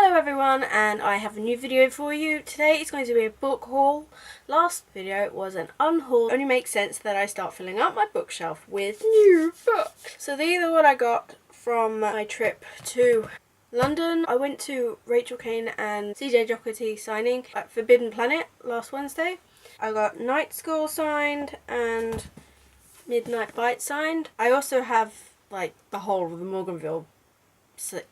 Hello everyone, and I have a new video for you. Today it's going to be a book haul. Last video was an unhaul. It only makes sense that I start filling up my bookshelf with new books. So these are what I got from my trip to London. I went to Rachel Kane and CJ Jocketty signing at Forbidden Planet last Wednesday. I got Night School signed and Midnight Bite signed. I also have like the whole of the Morganville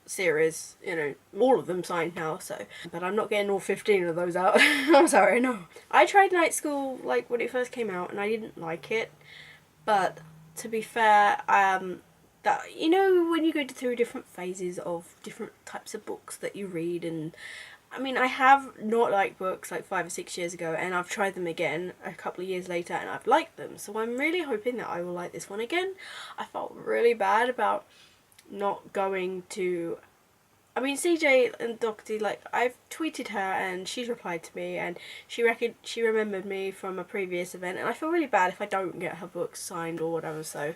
series, you know, all of them signed now, so, but I'm not getting all 15 of those out. I'm sorry, no. I tried Night School like when it first came out and I didn't like it, but to be fair, that, you know, when you go through different phases of different types of books that you read, and I mean, I have not liked books like 5 or 6 years ago, and I've tried them again a couple of years later and I've liked them, so I'm really hoping that I will like this one again. I felt really bad about not going to, I mean, CJ and Doherty, like, I've tweeted her and she's replied to me and she remembered me from a previous event, and I feel really bad if I don't get her books signed or whatever, so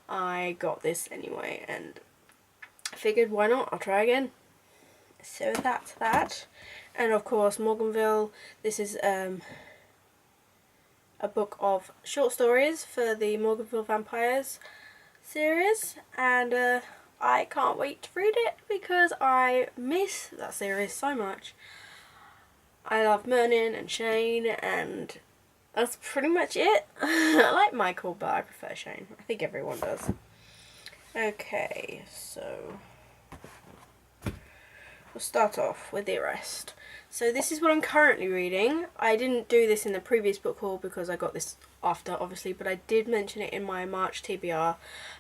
I got this anyway and I figured why not, I'll try again. So that's that. And of course Morganville, this is a book of short stories for the Morganville Vampires series, and I can't wait to read it because I miss that series so much. I love Mernin and Shane, and that's pretty much it. I like Michael, but I prefer Shane. I think everyone does. Okay, so we'll start off with The Arrest. So this is what I'm currently reading. I didn't do this in the previous book haul because I got this after, obviously, but I did mention it in my March TBR.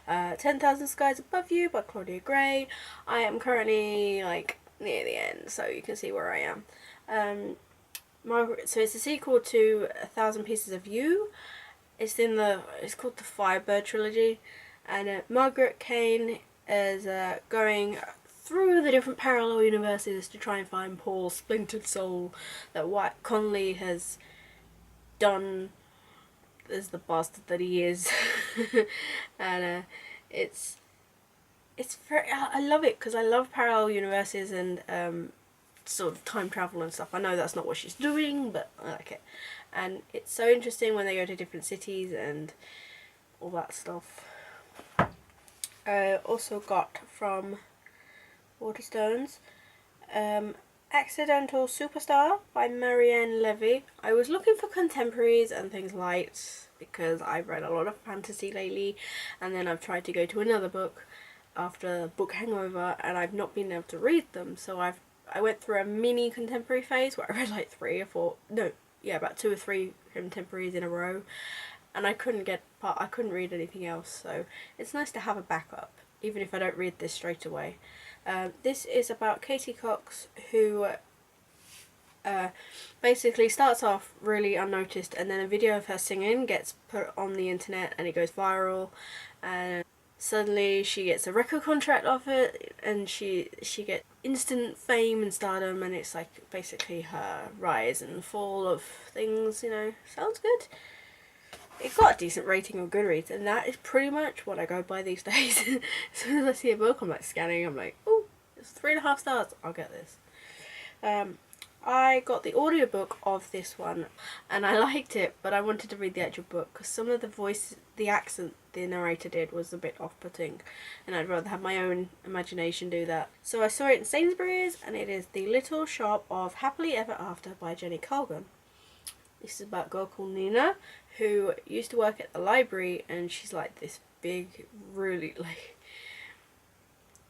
10,000 Skies Above You by Claudia Gray. I am currently like near the end, so you can see where I am. So it's a sequel to 1,000 Pieces of You. It's called the Firebird trilogy, and Margaret Kane is going through the different parallel universes to try and find Paul's splintered soul that White Conley has done as the bastard that he is. And it's very, I love it because I love parallel universes and sort of time travel and stuff. I know that's not what she's doing, but I like it, and it's so interesting when they go to different cities and all that stuff. I also got from Waterstones Accidental Superstar by Marianne Levy. I was looking for contemporaries and things light because I've read a lot of fantasy lately, and then I've tried to go to another book after book hangover and I've not been able to read them, so I went through a mini contemporary phase where I read like about 2 or 3 contemporaries in a row, and I couldn't read anything else, so it's nice to have a backup even if I don't read this straight away. This is about Katie Cox, who basically starts off really unnoticed, and then a video of her singing gets put on the internet and it goes viral, and suddenly she gets a record contract off it, and she gets instant fame and stardom, and it's like basically her rise and fall of things, you know. Sounds good. It got a decent rating on Goodreads, and that is pretty much what I go by these days. As soon as I see a book, I'm like scanning, I'm like, oh, it's 3.5 stars, I'll get this. I got the audiobook of this one and I liked it, but I wanted to read the actual book because some of the accent the narrator did was a bit off-putting, and I'd rather have my own imagination do that. So I saw it in Sainsbury's, and it is The Little Shop of Happily Ever After by Jenny Colgan. This is about a girl called Nina who used to work at the library, and she's like this big, really, like,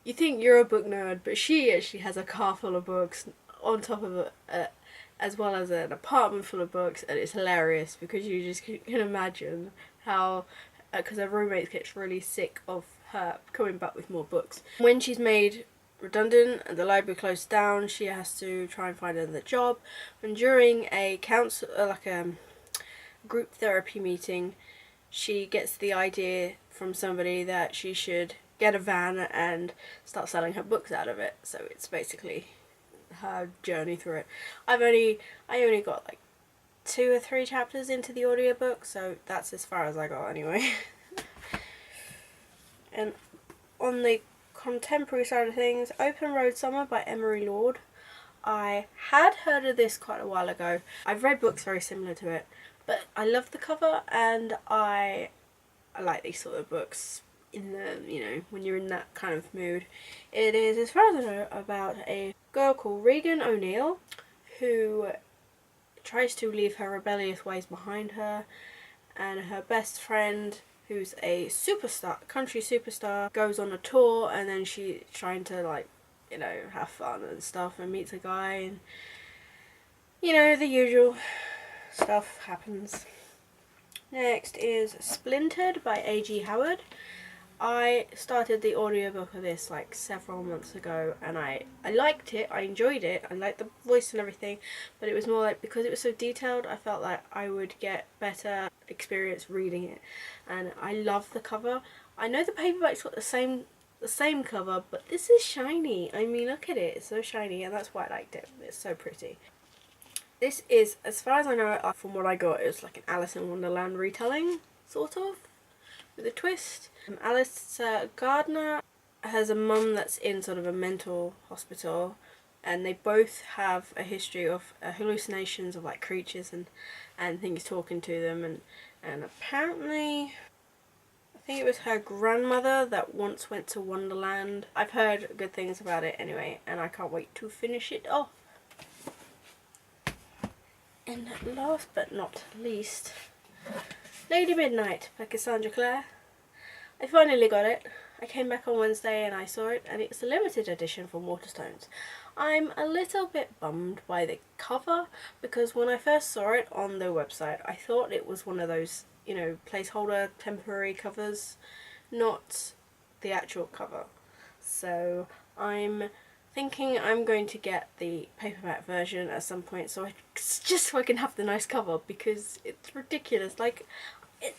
you think you're a book nerd, but she actually has a car full of books on top of it, as well as an apartment full of books, and it's hilarious because you just can imagine how, because her roommate gets really sick of her coming back with more books. When she's made redundant and the library closed down, she has to try and find another job, and during a group therapy meeting, she gets the idea from somebody that she should get a van and start selling her books out of it. So it's basically her journey through it. I only got like 2 or 3 chapters into the audiobook, so that's as far as I got anyway. And on the contemporary side of things, Open Road Summer by Emery Lord. I had heard of this quite a while ago. I've read books very similar to it, but I love the cover, and I like these sort of books in the, you know, when you're in that kind of mood. It is, as far as I know, about a girl called Regan O'Neill who tries to leave her rebellious ways behind her, and her best friend, who's a superstar, country superstar, goes on a tour, and then she's trying to, like, you know, have fun and stuff, and meets a guy, and, you know, the usual stuff happens. Next is Splintered by A.G. Howard. I started the audiobook of this like several months ago, and I liked it, I enjoyed it, I liked the voice and everything, but it was more like, because it was so detailed, I felt like I would get better experience reading it. And I love the cover. I know the paperback's got the same cover, but this is shiny. I mean, look at it, it's so shiny, and that's why I liked it. It's so pretty. This is, as far as I know, from what I got, it was like an Alice in Wonderland retelling, sort of, with a twist. Alice Gardner has a mum that's in sort of a mental hospital, and they both have a history of hallucinations of like creatures and things talking to them, and apparently I think it was her grandmother that once went to Wonderland. I've heard good things about it anyway, and I can't wait to finish it off. And last but not least, Lady Midnight by Cassandra Clare. I finally got it. I came back on Wednesday and I saw it, and it's a limited edition from Waterstones. I'm a little bit bummed by the cover, because when I first saw it on their website, I thought it was one of those, you know, placeholder temporary covers, not the actual cover. So I'm thinking I'm going to get the paperback version at some point, just so I can have the nice cover, because it's ridiculous. Like,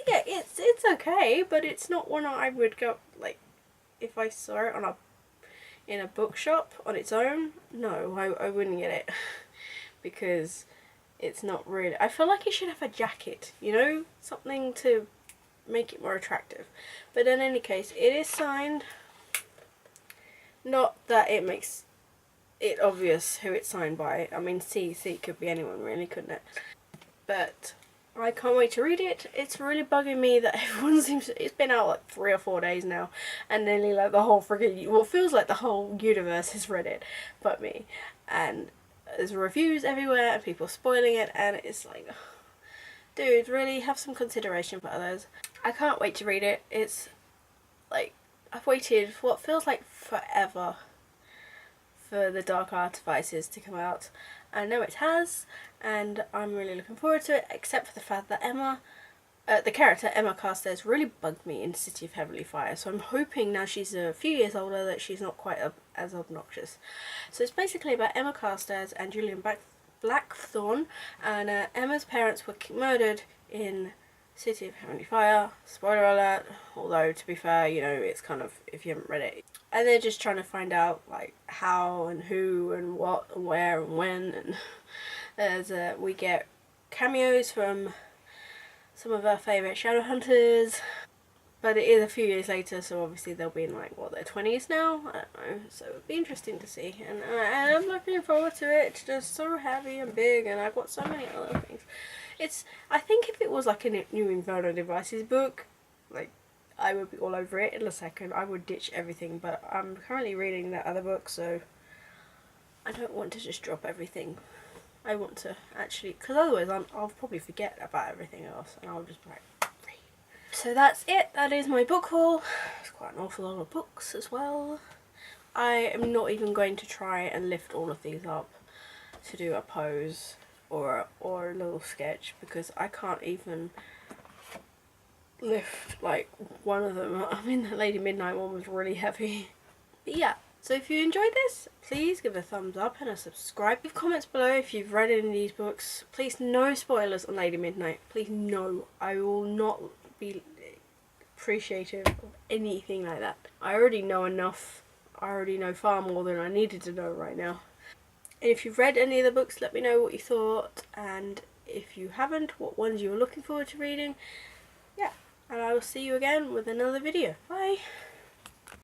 yeah, it's okay, but it's not one I would go, like, if I saw it in a bookshop on its own. No, I wouldn't get it because it's not really. I feel like it should have a jacket, you know, something to make it more attractive. But in any case, it is signed. Not that it makes it obvious who it's signed by. I mean, CC could be anyone, really, couldn't it? But I can't wait to read it. It's really bugging me that everyone seems to, it's been out like 3 or 4 days now, and nearly like the whole freaking, well, it feels like the whole universe has read it but me, and there's reviews everywhere and people spoiling it, and it's like, dude, really have some consideration for others. I can't wait to read it. It's like, I've waited for what feels like forever for the Dark Artifices to come out. I know it has, and I'm really looking forward to it, except for the fact that Emma, the character Emma Carstairs, really bugged me in City of Heavenly Fire, so I'm hoping now she's a few years older that she's not quite as obnoxious. So it's basically about Emma Carstairs and Julian Blackthorne, and Emma's parents were murdered in City of Heavenly Fire. Spoiler alert, although to be fair, you know, it's kind of, if you haven't read it. And they're just trying to find out, like, how and who and what and where and when, and there's we get cameos from some of our favourite Shadowhunters, but it is a few years later, so obviously they'll be in, like, what, their 20s now? I don't know, so it'll be interesting to see, and I'm looking forward to it. It's just so heavy and big, and I've got so many other things. I think if it was like a new Inferno Devices book, like, I would be all over it in a second. I would ditch everything, but I'm currently reading that other book, so I don't want to just drop everything. I want to actually, because otherwise I'll probably forget about everything else, and I'll just be like, read. So that's it. That is my book haul. It's quite an awful lot of books as well. I am not even going to try and lift all of these up to do a pose or a little sketch, because I can't even lift like one of them. I mean, the Lady Midnight one was really heavy. But yeah, so if you enjoyed this, please give it a thumbs up and a subscribe. Leave comments below if you've read any of these books. Please, no spoilers on Lady Midnight. Please, no. I will not be appreciative of anything like that. I already know enough. I already know far more than I needed to know right now. And if you've read any of the books, let me know what you thought, and if you haven't, what ones you were looking forward to reading. Yeah, and I will see you again with another video. Bye!